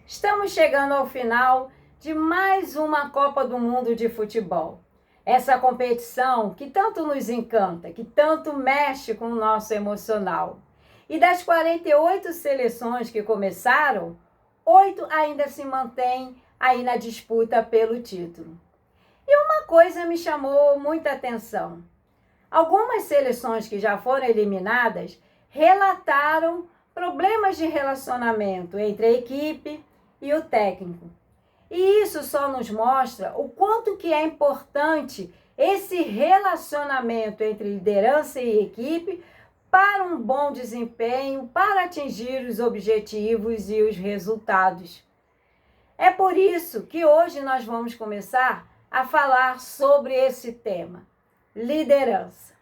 Estamos chegando ao final de mais uma Copa do Mundo de futebol. Essa competição que tanto nos encanta, que tanto mexe com o nosso emocional. E das 48 seleções que começaram, 8 ainda se mantêm aí na disputa pelo título. E uma coisa me chamou muita atenção. Algumas seleções que já foram eliminadas relataram problemas de relacionamento entre a equipe e o técnico. E isso só nos mostra o quanto que é importante esse relacionamento entre liderança e equipe para um bom desempenho, para atingir os objetivos e os resultados. É por isso que hoje nós vamos começar a falar sobre esse tema, liderança.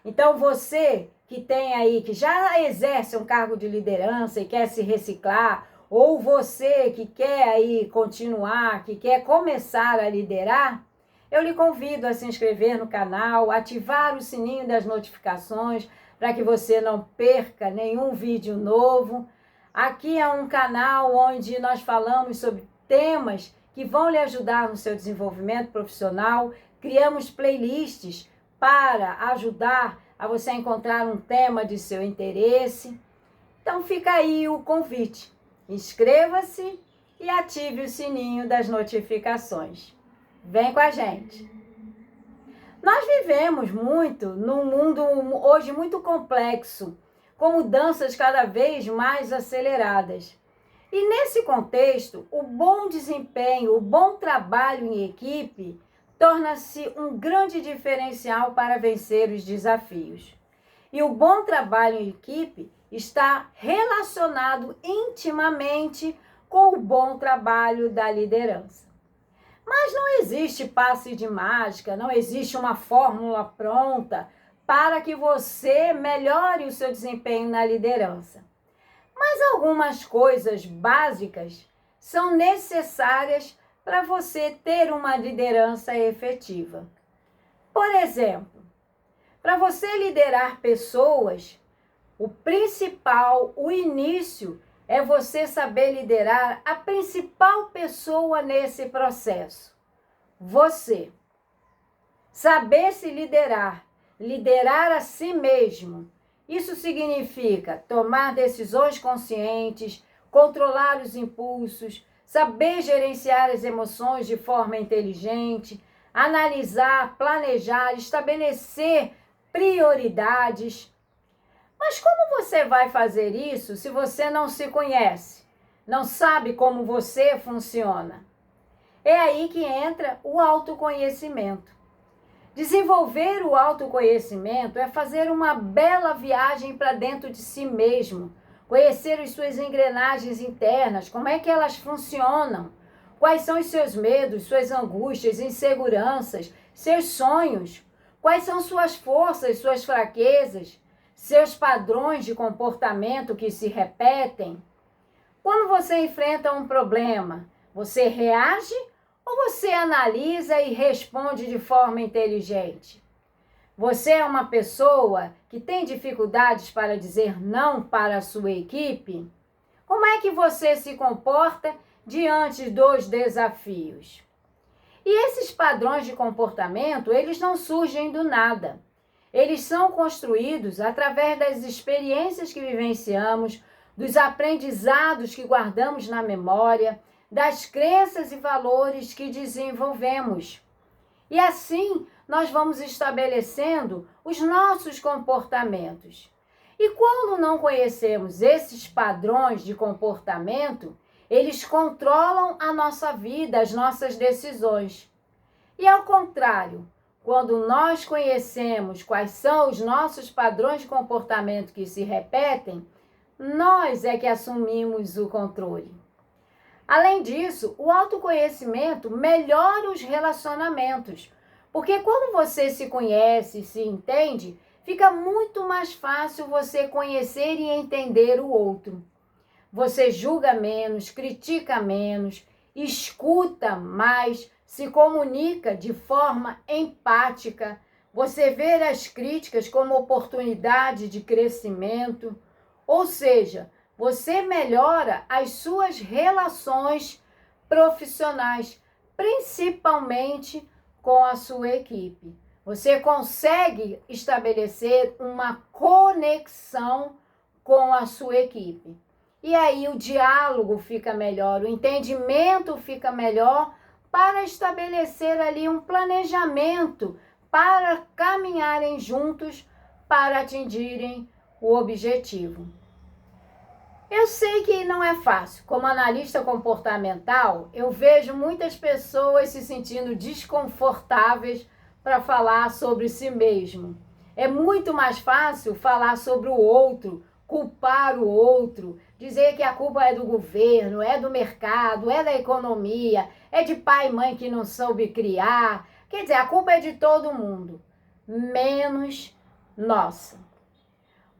Então você que tem aí, que já exerce um cargo de liderança e quer se reciclar, ou você que quer aí continuar, que quer começar a liderar, eu lhe convido a se inscrever no canal, ativar o sininho das notificações para que você não perca nenhum vídeo novo. Aqui é um canal onde nós falamos sobre temas que vão lhe ajudar no seu desenvolvimento profissional. Criamos playlists para ajudar a você encontrar um tema de seu interesse. Então fica aí o convite. Inscreva-se e ative o sininho das notificações. Vem com a gente! Nós vivemos muito num mundo hoje muito complexo, com mudanças cada vez mais aceleradas. E nesse contexto, o bom desempenho, o bom trabalho em equipe torna-se um grande diferencial para vencer os desafios. E o bom trabalho em equipe está relacionado intimamente com o bom trabalho da liderança. Mas não existe passe de mágica, não existe uma fórmula pronta para que você melhore o seu desempenho na liderança. Mas algumas coisas básicas são necessárias para você ter uma liderança efetiva. Por exemplo, para você liderar pessoas, o principal, o início, é você saber liderar a principal pessoa nesse processo. Você. Saber se liderar, liderar a si mesmo. Isso significa tomar decisões conscientes, controlar os impulsos, saber gerenciar as emoções de forma inteligente, analisar, planejar, estabelecer prioridades. Mas como você vai fazer isso se você não se conhece, não sabe como você funciona? É aí que entra o autoconhecimento. Desenvolver o autoconhecimento é fazer uma bela viagem para dentro de si mesmo, conhecer as suas engrenagens internas, como é que elas funcionam, quais são os seus medos, suas angústias, inseguranças, seus sonhos, quais são suas forças, suas fraquezas, seus padrões de comportamento que se repetem. Quando você enfrenta um problema, você reage ou você analisa e responde de forma inteligente? Você é uma pessoa que tem dificuldades para dizer não para a sua equipe? Como é que você se comporta diante dos desafios? E esses padrões de comportamento, eles não surgem do nada. Eles são construídos através das experiências que vivenciamos, dos aprendizados que guardamos na memória, das crenças e valores que desenvolvemos. E assim, nós vamos estabelecendo os nossos comportamentos. E quando não conhecemos esses padrões de comportamento, eles controlam a nossa vida, as nossas decisões. E ao contrário, quando nós conhecemos quais são os nossos padrões de comportamento que se repetem, nós é que assumimos o controle. Além disso, o autoconhecimento melhora os relacionamentos, porque quando você se conhece e se entende, fica muito mais fácil você conhecer e entender o outro. Você julga menos, critica menos, escuta mais, se comunica de forma empática, você vê as críticas como oportunidade de crescimento, ou seja, você melhora as suas relações profissionais, principalmente com a sua equipe. Você consegue estabelecer uma conexão com a sua equipe. E aí o diálogo fica melhor, o entendimento fica melhor para estabelecer ali um planejamento para caminharem juntos para atingirem o objetivo. Eu sei que não é fácil. Como analista comportamental, eu vejo muitas pessoas se sentindo desconfortáveis para falar sobre si mesmo. É muito mais fácil falar sobre o outro, culpar o outro, dizer que a culpa é do governo, é do mercado, é da economia, é de pai e mãe que não soube criar. Quer dizer, a culpa é de todo mundo, menos nossa.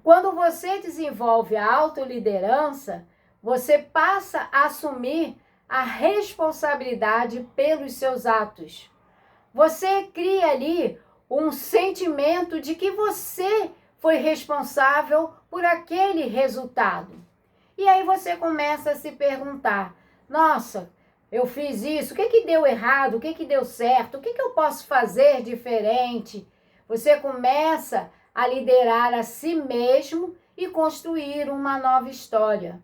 Quando você desenvolve a autoliderança, você passa a assumir a responsabilidade pelos seus atos. Você cria ali um sentimento de que você foi responsável por aquele resultado. E aí você começa a se perguntar, nossa, eu fiz isso, o que deu errado, o que deu certo, o que eu posso fazer diferente? Você começa a liderar a si mesmo e construir uma nova história.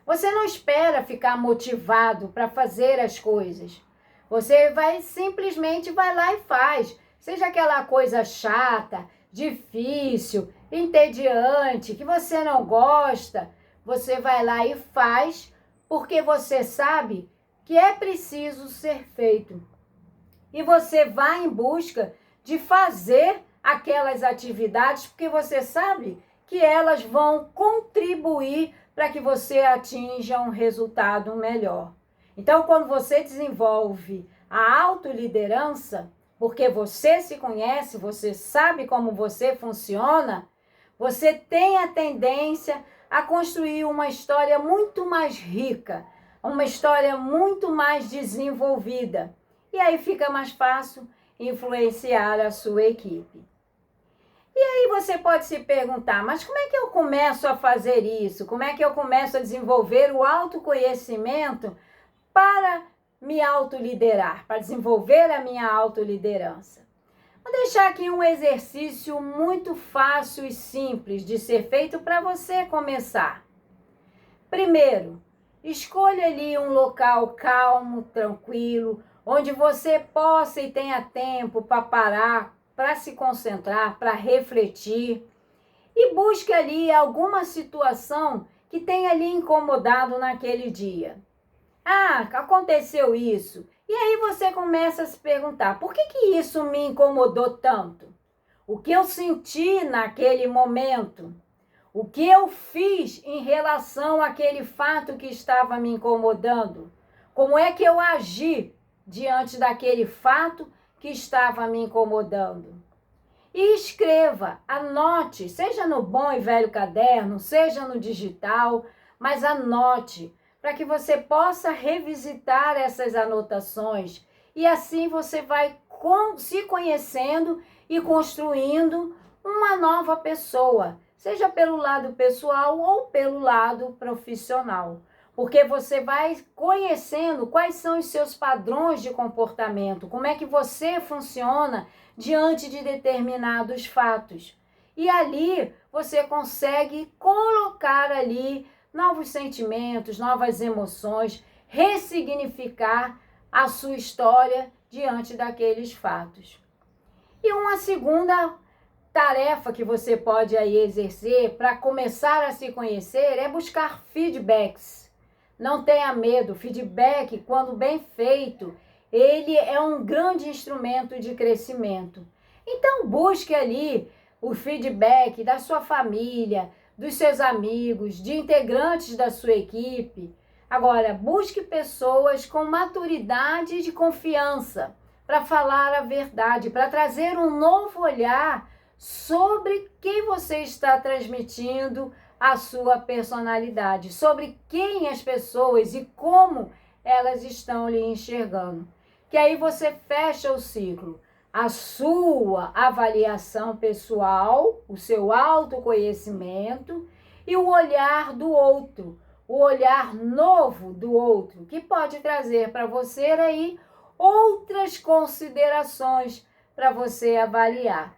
Você não espera ficar motivado para fazer as coisas. Você simplesmente vai lá e faz. Seja aquela coisa chata, difícil, entediante, que você não gosta, você vai lá e faz porque você sabe que é preciso ser feito. E você vai em busca de fazer aquelas atividades porque você sabe que elas vão contribuir para que você atinja um resultado melhor. Então, quando você desenvolve a autoliderança, porque você se conhece, você sabe como você funciona, você tem a tendência a construir uma história muito mais rica, uma história muito mais desenvolvida. E aí fica mais fácil influenciar a sua equipe. E aí você pode se perguntar, mas como é que eu começo a fazer isso? Como é que eu começo a desenvolver o autoconhecimento para me autoliderar, para desenvolver a minha autoliderança? Vou deixar aqui um exercício muito fácil e simples de ser feito para você começar. Primeiro, escolha ali um local calmo, tranquilo, onde você possa e tenha tempo para parar, para se concentrar, para refletir. E busque ali alguma situação que tenha lhe incomodado naquele dia. Ah, aconteceu isso. E aí você começa a se perguntar, por que isso me incomodou tanto? O que eu senti naquele momento? O que eu fiz em relação àquele fato que estava me incomodando? Como é que eu agi diante daquele fato que estava me incomodando? E escreva, anote, seja no bom e velho caderno, seja no digital, mas anote, para que você possa revisitar essas anotações e assim você vai se conhecendo e construindo uma nova pessoa, seja pelo lado pessoal ou pelo lado profissional. Porque você vai conhecendo quais são os seus padrões de comportamento, como é que você funciona diante de determinados fatos. E ali você consegue colocar ali novos sentimentos, novas emoções, ressignificar a sua história diante daqueles fatos. E uma segunda tarefa que você pode aí exercer para começar a se conhecer é buscar feedbacks. Não tenha medo, feedback, quando bem feito, ele é um grande instrumento de crescimento. Então busque ali o feedback da sua família, dos seus amigos, de integrantes da sua equipe. Agora, busque pessoas com maturidade e de confiança para falar a verdade, para trazer um novo olhar sobre quem você está transmitindo a sua personalidade, sobre quem as pessoas e como elas estão lhe enxergando. Que aí você fecha o ciclo. A sua avaliação pessoal, o seu autoconhecimento e o olhar do outro, o olhar novo do outro, que pode trazer para você aí outras considerações para você avaliar.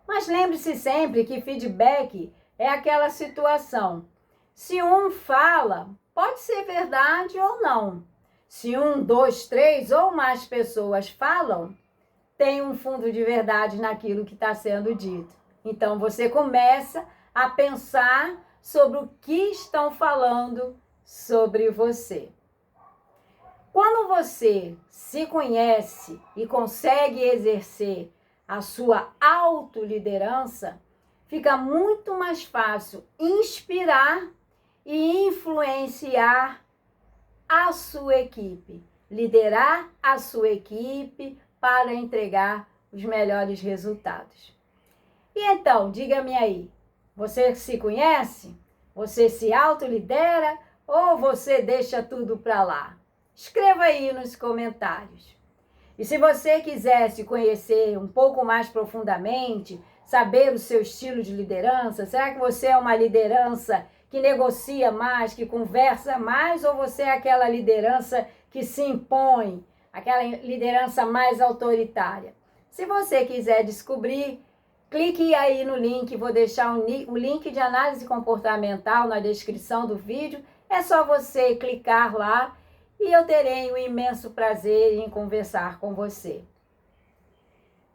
Mas lembre-se sempre que feedback é aquela situação. Se um fala, pode ser verdade ou não. Se 1, 2, 3 ou mais pessoas falam, tem um fundo de verdade naquilo que está sendo dito. Então você começa a pensar sobre o que estão falando sobre você. Quando você se conhece e consegue exercer a sua autoliderança, fica muito mais fácil inspirar e influenciar a sua equipe, liderar a sua equipe para entregar os melhores resultados. E então, diga-me aí, você se conhece? Você se autolidera ou você deixa tudo para lá? Escreva aí nos comentários. E se você quiser se conhecer um pouco mais profundamente, saber o seu estilo de liderança, será que você é uma liderança que negocia mais, que conversa mais, ou você é aquela liderança que se impõe, aquela liderança mais autoritária? Se você quiser descobrir, clique aí no link, vou deixar o link de análise comportamental na descrição do vídeo. É só você clicar lá e eu terei um imenso prazer em conversar com você.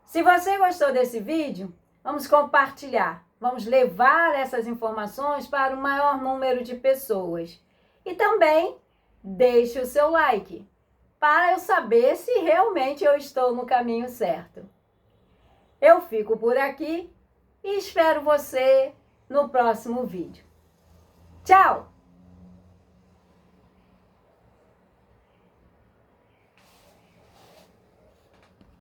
Se você gostou desse vídeo, vamos compartilhar. Vamos levar essas informações para o maior número de pessoas. E também deixe o seu like, para eu saber se realmente eu estou no caminho certo. Eu fico por aqui e espero você no próximo vídeo. Tchau!